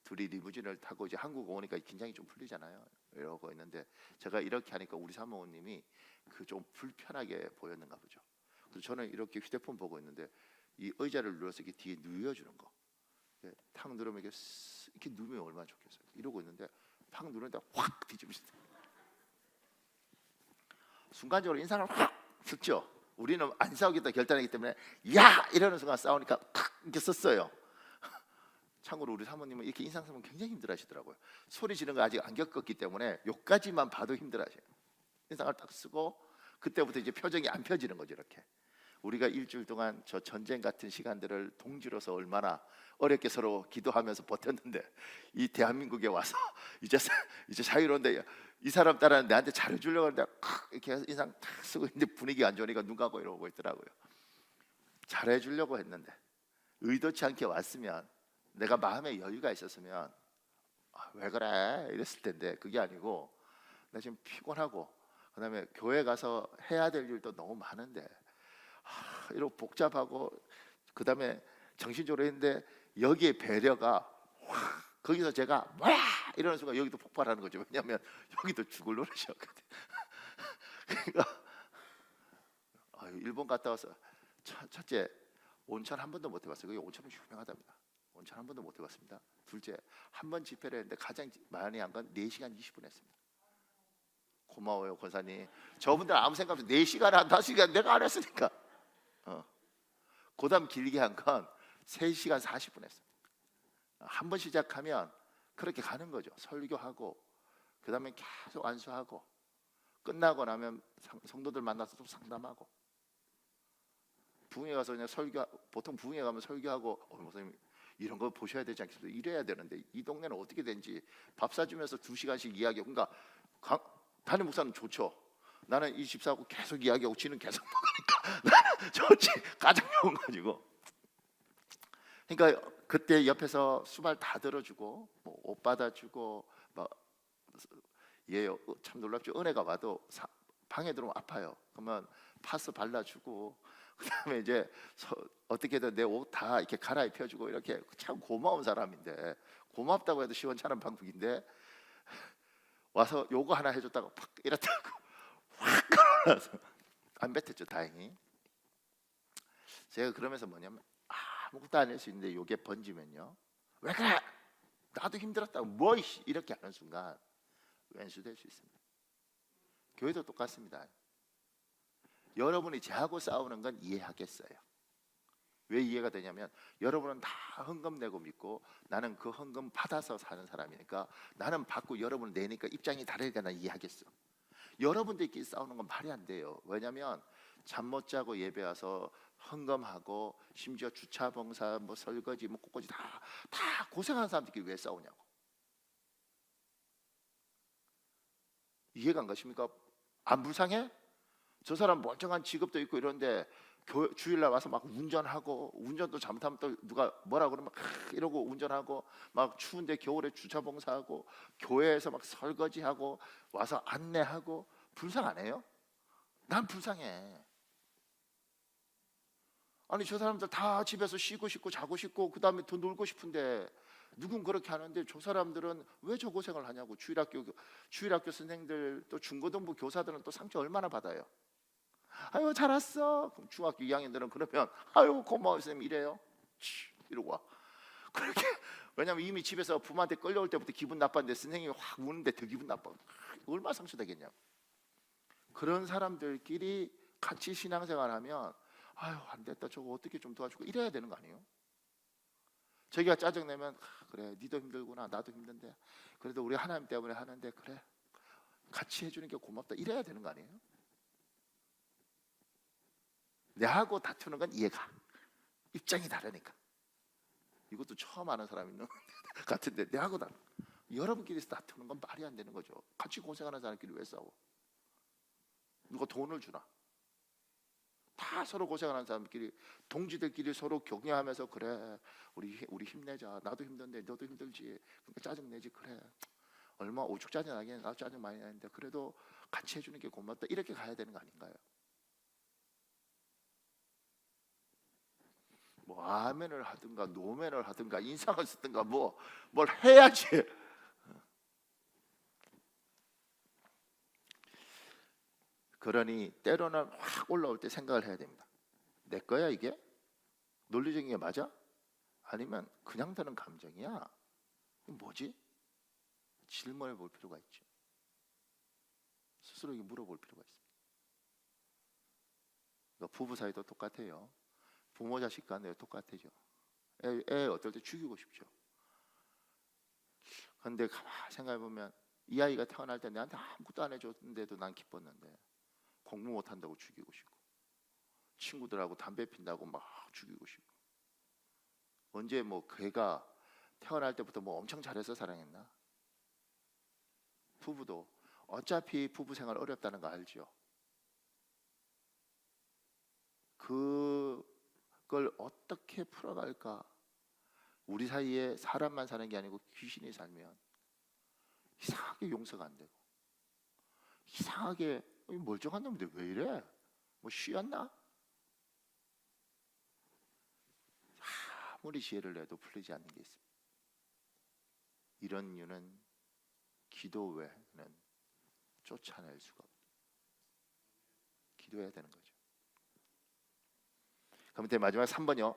둘이 리무진을 타고 이제 한국 오니까 긴장이 좀 풀리잖아요. 이러고 있는데 제가 이렇게 하니까 우리 사모님이 그 좀 불편하게 보였는가 보죠. 그래서 저는 이렇게 휴대폰 보고 있는데 이 의자를 눌러서 이렇게 뒤에 누워주는 거. 탁 누르면 이렇게 누우면 얼마나 좋겠어요. 이러고 있는데 팍 누르는데 확 뒤집으시다. 순간적으로 인상을 확 썼죠. 우리는 안 싸우겠다 결단하기 때문에 야 이러는 순간 싸우니까 탁 이렇게 썼어요. 참고로 우리 사모님은 이렇게 인상 쓰면 굉장히 힘들어하시더라고요. 소리 지르는 거 아직 안 겪었기 때문에 요까지만 봐도 힘들어하셔요. 인상을 딱 쓰고 그때부터 이제 표정이 안 펴지는 거죠. 이렇게 우리가 일주일 동안 저 전쟁 같은 시간들을 동지로서 얼마나 어렵게 서로 기도하면서 버텼는데 이 대한민국에 와서 이제 자유로운데 이 사람 따라 내한테 잘해주려고 하는데 이렇게 인상 탁 쓰고 있는데 분위기가 안 좋으니까 눈 감고 이러고 있더라고요. 잘해주려고 했는데 의도치 않게 왔으면 내가 마음에 여유가 있었으면 왜 그래 이랬을 텐데 그게 아니고 나 지금 피곤하고 그다음에 교회 가서 해야 될 일도 너무 많은데 이러고 복잡하고 그다음에 정신적으로 했는데 여기에 배려가 거기서 제가 뭐야 이러는 순간 여기도 폭발하는 거죠. 왜냐하면 여기도 죽을 노릇이었거든. 그러니까 일본 갔다 와서 첫째 온천 한 번도 못 해봤어요. 거기 온천은 유명하답니다. 온천 한 번도 못 해봤습니다. 둘째 한 번 집회를 했는데 가장 많이 한 건 4시간 20분 했습니다. 고마워요 권사님. 저분들 아무 생각 없이 4시간 한 5시간 내가 안 했으니까. 그다음 길게 한 건 3시간 40분 했어요. 한 번 시작하면 그렇게 가는 거죠. 설교하고 그다음에 계속 안수하고 끝나고 나면 성도들 만나서 또 상담하고 부흥회 가서 그냥 보통 부흥회 가면 설교하고 목사님 이런 거 보셔야 되지 않겠습니까? 이래야 되는데 이 동네는 어떻게 된지 밥 사주면서 2시간씩 이야기하고 그러니까 담임 목사는 좋죠. 나는 이 집사하고 계속 이야기하고 지는 계속 먹으니까 나는 좋지. 가정용 가지고. 그러니까 그때 옆에서 수발 다 들어주고 뭐 옷 받아주고 얘 참 놀랍죠. 은혜가 와도 방에 들어오면 아파요. 그러면 파스 발라주고 그다음에 이제 어떻게든 내 옷 다 이렇게 갈아입혀주고 이렇게 참 고마운 사람인데 고맙다고 해도 시원찮은 방법인데 와서 요거 하나 해줬다고 팍 이랬다고 확 걸어놔서 안 뱉었죠. 다행히. 제가 그러면서 뭐냐면 아무것도 안 할 수 있는데 요게 번지면요 왜 그래 나도 힘들었다고 뭐 이렇게 하는 순간 왼수될 수 있습니다. 교회도 똑같습니다. 여러분이 저하고 싸우는 건 이해하겠어요. 왜 이해가 되냐면 여러분은 다 헌금 내고 믿고 나는 그 헌금 받아서 사는 사람이니까 나는 받고 여러분은 내니까 입장이 다르니까 난 이해하겠어. 여러분들끼리 싸우는 건 말이 안 돼요. 왜냐하면 잠 못 자고 예배 와서 헌금하고 심지어 주차 봉사 뭐 설거지 뭐 꽃꽂이 다 고생하는 사람들끼리 왜 싸우냐고. 이해가 안 가십니까? 안 불쌍해? 저 사람 멀쩡한 직업도 있고 이런데 주일날 와서 막 운전하고 운전도 잘못하면 또 누가 뭐라 그러면 이러고 운전하고 막 추운데 겨울에 주차 봉사하고 교회에서 막 설거지하고 와서 안내하고 불쌍 안 해요? 난 불쌍해. 아니 저 사람들 다 집에서 쉬고 싶고 자고 싶고 그 다음에 더 놀고 싶은데 누군 그렇게 하는데 저 사람들은 왜 저 고생을 하냐고. 주일학교 선생들 또 중고등부 교사들은 또 상처 얼마나 받아요. 아유 잘 왔어. 그럼 중학교 2학년들은 그러면 아유 고마워 선생님 이래요. 이러고 와. 그렇게 왜냐면 이미 집에서 부모한테 끌려올 때부터 기분 나빴는데 선생님이 확 우는데 더 기분 나빠. 얼마나 상처되겠냐고. 그런 사람들끼리 같이 신앙생활하면 아유 안 됐다 저거 어떻게 좀 도와주고 이래야 되는 거 아니에요? 자기가 짜증내면 그래 니도 힘들구나 나도 힘든데 그래도 우리 하나님 때문에 하는데 그래 같이 해주는 게 고맙다 이래야 되는 거 아니에요? 내하고 다투는 건 이해가 입장이 다르니까 이것도 처음 아는 사람 있는 같은데 내하고 여러분끼리 다투는 건 말이 안 되는 거죠. 같이 고생하는 사람끼리 왜 싸워? 누가 돈을 주나? 다 서로 고생하는 사람끼리 동지들끼리 서로 격려하면서 그래 우리 힘내자 나도 힘든데 너도 힘들지 그러니까 짜증내지 그래 얼마 오죽 짜증 나겠냐 나도 짜증 많이 나는데 그래도 같이 해주는 게 고맙다 이렇게 가야 되는 거 아닌가요? 뭐 아멘을 하든가 노멘을 하든가 인상을 쓰든가 뭘 해야지. 그러니 때로는 확 올라올 때 생각을 해야 됩니다. 내 거야 이게? 논리적인 게 맞아? 아니면 그냥 드는 감정이야? 뭐지? 질문해 볼 필요가 있죠. 스스로에게 물어볼 필요가 있습니다. 그러니까 부부 사이도 똑같아요. 부모 자식 간에 똑같아죠. 애 어떨 때 죽이고 싶죠. 그런데 가만히 생각해 보면 이 아이가 태어날 때 내한테 아무것도 안 해줬는데도 난 기뻤는데 공부 못한다고 죽이고 싶고 친구들하고 담배 핀다고 막 죽이고 싶고 언제 뭐 걔가 태어날 때부터 뭐 엄청 잘해서 사랑했나? 부부도 어차피 부부 생활 어렵다는 거 알죠? 그걸 어떻게 풀어갈까? 우리 사이에 사람만 사는 게 아니고 귀신이 살면 이상하게 용서가 안 되고 이상하게 멀쩡한 놈인데 왜 이래? 뭐 쉬었나? 아무리 지혜를 내도 풀리지 않는 게 있습니다. 이런 이유는 기도 외에는 쫓아낼 수가 없다. 기도해야 되는 거죠. 그럼 이제 마지막 3번이요.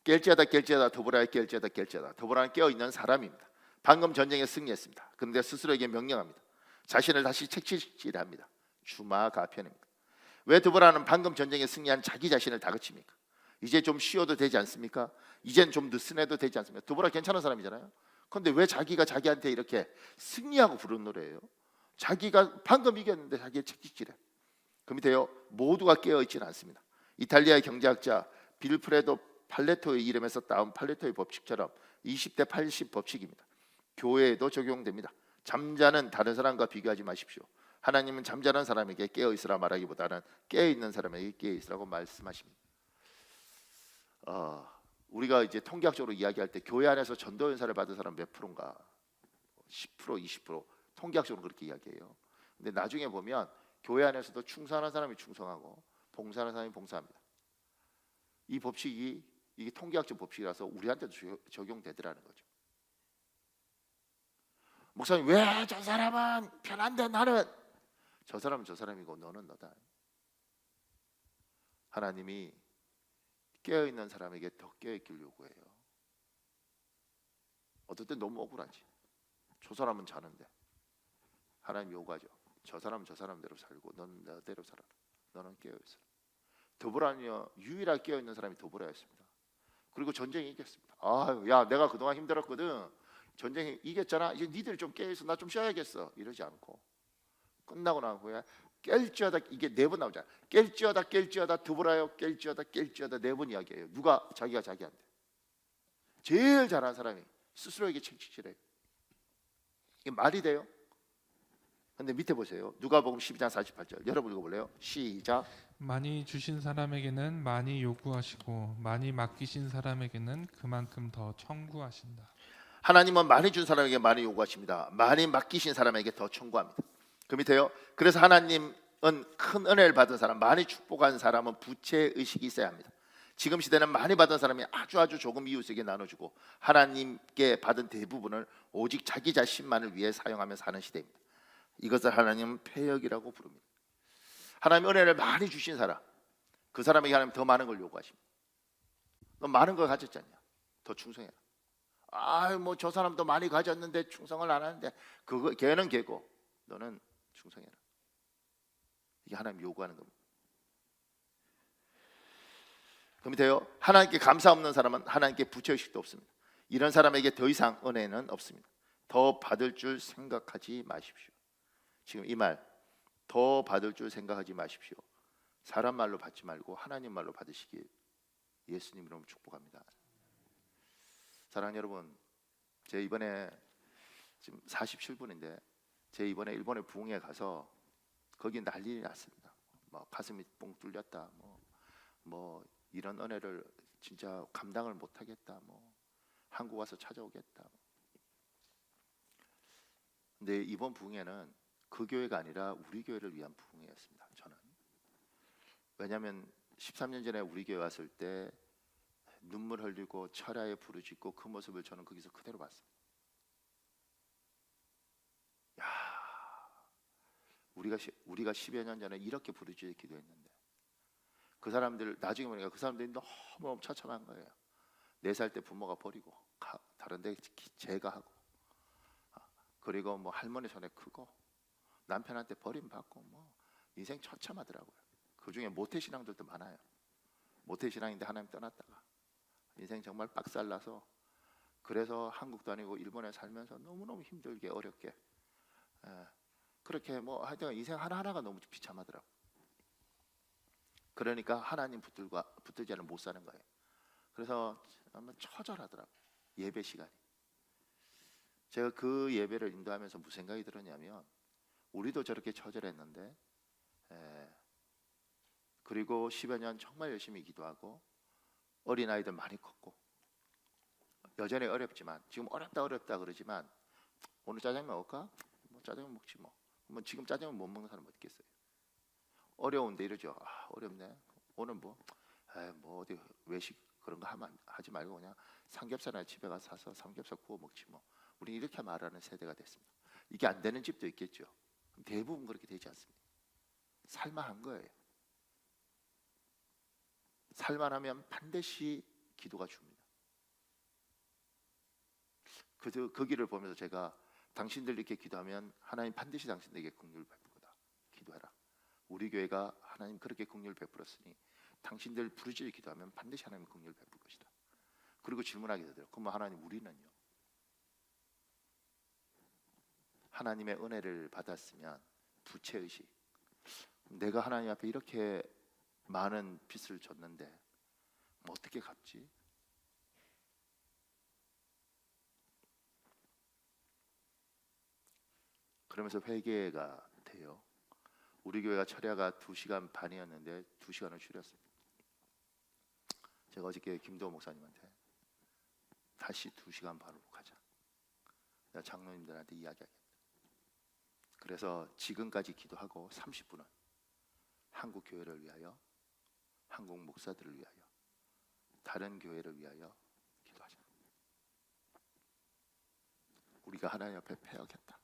깰지어다 도보라에 깰지어다 도보라는 깨어있는 사람입니다. 방금 전쟁에 승리했습니다. 그런데 스스로에게 명령합니다. 자신을 다시 채찍질합니다. 주마가편입니다. 왜 도보라는 방금 전쟁에 승리한 자기 자신을 다그칩니까? 이제 좀 쉬어도 되지 않습니까? 이젠 좀 느슨해도 되지 않습니까? 도보라 괜찮은 사람이잖아요. 그런데 왜 자기가 자기한테 이렇게 승리하고 부른 노래예요? 자기가 방금 이겼는데 자기의 채찍질해. 그 밑에요. 모두가 깨어있지는 않습니다. 이탈리아의 경제학자 빌프레도 팔레토의 이름에서 따온 팔레토의 법칙처럼 20대 80 법칙입니다. 교회에도 적용됩니다. 잠자는 다른 사람과 비교하지 마십시오. 하나님은 잠자는 사람에게 깨어있으라 말하기보다는 깨어있는 사람에게 깨어있으라고 말씀하십니다. 우리가 이제 통계학적으로 이야기할 때 교회 안에서 전도 연사를 받은 사람 몇 프로인가? 10%, 20% 통계학적으로 그렇게 이야기해요. 근데 나중에 보면 교회 안에서도 충성하는 사람이 충성하고 봉사하는 사람이 봉사합니다. 이 법칙이 이게 통계학적 법칙이라서 우리한테도 적용되더라는 거죠. 목사님 왜 저 사람은 편한데 나는 저 사람은 저 사람이고 너는 너다. 하나님이 깨어있는 사람에게 더 깨어있길 요구해요. 어떨 땐 너무 억울하지. 저 사람은 자는데 하나님 요구하죠. 저 사람은 저 사람대로 살고 너는 너대로 살아라. 너는 깨어있어. 도보라는요 유일하게 깨어있는 사람이 도보라였습니다. 그리고 전쟁이 이겼습니다. 아유 야 내가 그동안 힘들었거든. 전쟁이 이겼잖아. 이제 니들이 좀 깨어있어. 나 좀 쉬어야겠어. 이러지 않고 끝나고 난 후에 깰지어다 이게 4번 나오잖아. 깰지어다 도보라요. 깰지어다 4번 이야기해요. 누가 자기가 자기한테 제일 잘하는 사람이 스스로에게 채찍질해요. 이게 말이 돼요? 근데 밑에 보세요. 누가복음 12장 48절 여러분 읽어볼래요? 시작.
많이 주신 사람에게는 많이 요구하시고 많이 맡기신 사람에게는 그만큼 더 청구하신다.
하나님은 많이 준 사람에게 많이 요구하십니다. 많이 맡기신 사람에게 더 청구합니다. 그 밑에요. 그래서 하나님은 큰 은혜를 받은 사람, 많이 축복한 사람은 부채의식이 있어야 합니다. 지금 시대는 많이 받은 사람이 아주 조금 이웃에게 나눠주고 하나님께 받은 대부분을 오직 자기 자신만을 위해 사용하며 사는 시대입니다. 이것을 하나님은 폐역이라고 부릅니다. 하나님 은혜를 많이 주신 사람, 그 사람에게 하나님 더 많은 걸 요구하십니다. 너 많은 걸 가졌잖냐? 더 충성해라. 뭐 저 사람도 많이 가졌는데 충성을 안 하는데 그거 걔는 걔고 너는 충성해라. 이게 하나님 요구하는 겁니다. 그 밑에요. 하나님께 감사 없는 사람은 하나님께 부채의식도 없습니다. 이런 사람에게 더 이상 은혜는 없습니다. 더 받을 줄 생각하지 마십시오. 지금 이 말, 더 받을 줄 생각하지 마십시오. 사람 말로 받지 말고 하나님 말로 받으시길 예수님 이름으로 축복합니다. 사랑하는 여러분, 제 이번에 지금 47분인데 제 이번에 일본에 부흥회 가서 거기 난리 났습니다. 뭐 가슴이 뻥 뚫렸다. 뭐 이런 은혜를 진짜 감당을 못하겠다. 뭐 한국 와서 찾아오겠다. 근데 이번 부흥회는 그 교회가 아니라 우리 교회를 위한 부흥회였습니다. 저는 왜냐하면 13년 전에 우리 교회 왔을 때 눈물 흘리고 철야에 부르짖고 그 모습을 저는 거기서 그대로 봤습니다. 야, 우리가 10여 년 전에 이렇게 부르짖어 기도했는데 그 사람들 나중에 보니까 그 사람들이 너무 처참한 거예요. 4살 때 부모가 버리고 다른데 제가 하고 그리고 뭐 할머니 손에 크고 남편한테 버림받고 뭐 인생 처참하더라고요. 그 중에 모태신앙들도 많아요. 모태신앙인데 하나님 떠났다가 인생 정말 빡살나서 그래서 한국도 아니고 일본에 살면서 너무너무 힘들게 어렵게 그렇게 뭐 하여튼 인생 하나하나가 너무 비참하더라고요. 그러니까 하나님 붙들지 않으면 못 사는 거예요. 그래서 정말 처절하더라고요. 예배 시간이. 제가 그 예배를 인도하면서 무슨 생각이 들었냐면 우리도 저렇게 처절했는데 그리고 10여 년 정말 열심히 기도하고 어린아이들 많이 컸고 여전히 어렵지만 지금 어렵다 그러지만 오늘 짜장면 먹을까? 뭐 짜장면 먹지 뭐. 지금 짜장면 못 먹는 사람 어디 있겠어요? 어려운데 이러죠. 어렵네. 오늘 뭐 어디 외식 그런 거 하지 말고 그냥 삼겹살이나 집에 가서 사서 삼겹살 구워 먹지 뭐. 우리 이렇게 말하는 세대가 됐습니다. 이게 안 되는 집도 있겠죠. 대부분 그렇게 되지 않습니다. 살만한 거예요. 살만하면 반드시 기도가 줍니다. 그 길을 보면서 제가 당신들 이렇게 기도하면 하나님 반드시 당신들에게 긍휼을 베풀 거다. 기도해라. 우리 교회가 하나님 그렇게 긍휼을 베풀었으니 당신들 부르짖어 기도하면 반드시 하나님 긍휼을 베풀 것이다. 그리고 질문하게 되더라고요. 그럼 하나님 우리는요? 하나님의 은혜를 받았으면 부채의식, 내가 하나님 앞에 이렇게 많은 빚을 졌는데 뭐 어떻게 갚지? 그러면서 회개가 돼요. 우리 교회가 철야가 2시간 반이었는데 2시간을 줄였습니다. 제가 어저께 김도호 목사님한테 다시 2시간 반으로 가자. 내가 장로님들한테 이야기하겠다. 그래서 지금까지 기도하고 30분은 한국 교회를 위하여, 한국 목사들을 위하여, 다른 교회를 위하여 기도하자. 우리가 하나님 앞에 패역했다.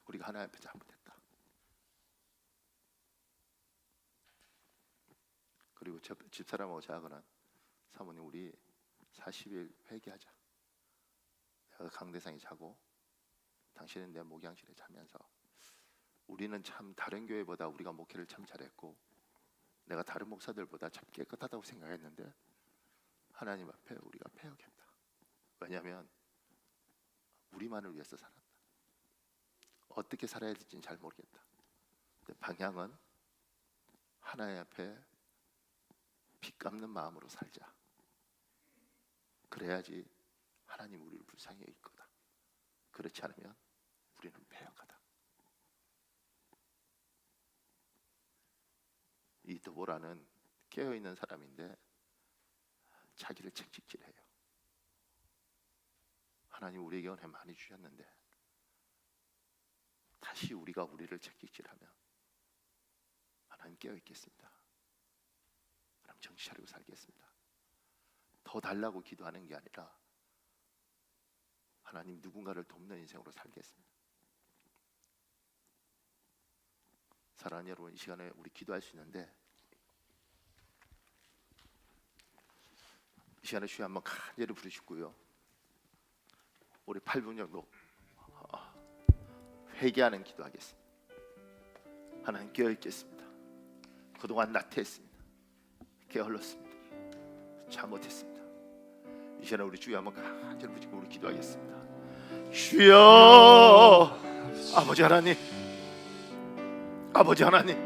우리가 하나님 앞에 잘못했다. 그리고 집사람하고 자거는 사모님 우리 40일 회개하자. 내가 강대상에 자고 당신은 내 목양실에 자면서 우리는 참 다른 교회보다 우리가 목회를 참 잘했고 내가 다른 목사들보다 참 깨끗하다고 생각했는데 하나님 앞에 우리가 패역했다. 왜냐하면 우리만을 위해서 살았다. 어떻게 살아야 될지는 잘 모르겠다. 근데 방향은 하나님 앞에 빚 갚는 마음으로 살자. 그래야지 하나님 우리를 불쌍히 여길 거다. 그렇지 않으면 우리는 패역하다. 이 드보라는 깨어있는 사람인데 자기를 책찍질해요. 하나님 우리에게 은혜 많이 주셨는데 다시 우리가 우리를 책찍질하면 하나님 깨어있겠습니다. 그럼 정신 차리고 살겠습니다. 더 달라고 기도하는 게 아니라 하나님 누군가를 돕는 인생으로 살겠습니다. 사랑하는 여러분, 이 시간에 우리 기도할 수 있는데 이 시간에 주여 한번 간절히 부르시고요. 우리 8분 정도 회개하는 기도하겠습니다. 하나님 깨어있겠습니다. 그동안 나태했습니다. 게을렀습니다. 잘못했습니다. 이제는 우리 주여 한번 간절히 부르고 우리 기도하겠습니다. 주여, 아버지 하나님, 아버지 하나님,